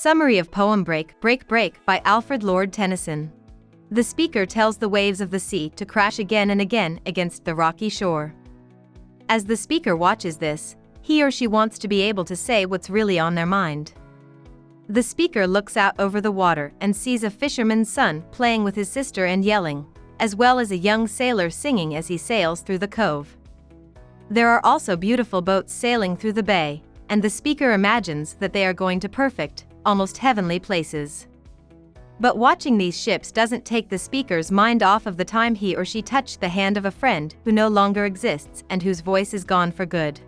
Summary of poem Break, Break, Break by Alfred Lord Tennyson. The speaker tells the waves of the sea to crash again and again against the rocky shore. As the speaker watches this, he or she wants to be able to say what's really on their mind. The speaker looks out over the water and sees a fisherman's son playing with his sister and yelling, as well as a young sailor singing as he sails through the cove. There are also beautiful boats sailing through the bay, and the speaker imagines that they are going to perfect, almost heavenly places. But watching these ships doesn't take the speaker's mind off of the time he or she touched the hand of a friend who no longer exists and whose voice is gone for good.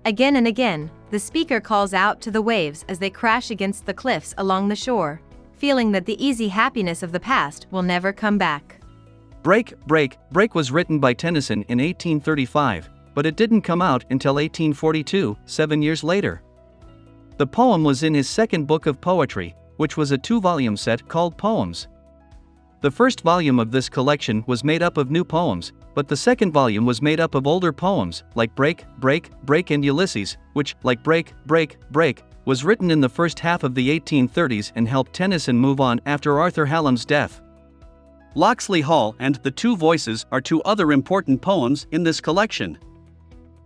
Again and again, the speaker calls out to the waves as they crash against the cliffs along the shore, feeling that the easy happiness of the past will never come back. Break, Break, Break was written by Tennyson in 1835, but it didn't come out until 1842, 7 years later. The poem was in his second book of poetry, which was a 2-volume set called Poems. The first volume of this collection was made up of new poems, but the second volume was made up of older poems, like Break, Break, Break and Ulysses, which, like Break, Break, Break, was written in the first half of the 1830s and helped Tennyson move on after Arthur Hallam's death. Locksley Hall and The Two Voices are two other important poems in this collection.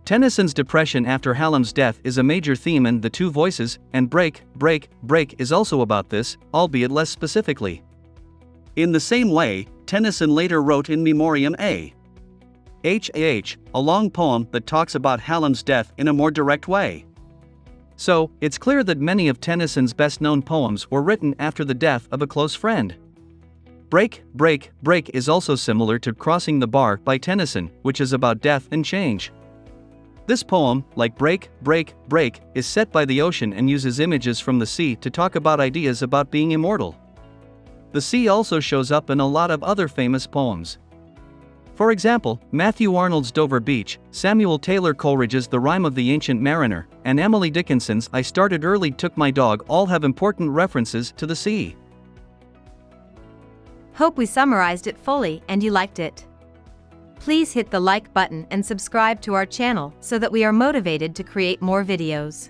Tennyson's depression after Hallam's death is a major theme in The Two Voices, and Break, Break, Break is also about this, albeit less specifically. In the same way, Tennyson later wrote In Memoriam a long poem that talks about Hallam's death in a more direct way. So, it's clear that many of Tennyson's best-known poems were written after the death of a close friend. Break, Break, Break is also similar to Crossing the Bar by Tennyson, which is about death and change. This poem, like Break, Break, Break, is set by the ocean and uses images from the sea to talk about ideas about being immortal. The sea also shows up in a lot of other famous poems. For example, Matthew Arnold's Dover Beach, Samuel Taylor Coleridge's The Rime of the Ancient Mariner, and Emily Dickinson's I Started Early Took My Dog all have important references to the sea. Hope we summarized it fully and you liked it. Please hit the like button and subscribe to our channel so that we are motivated to create more videos.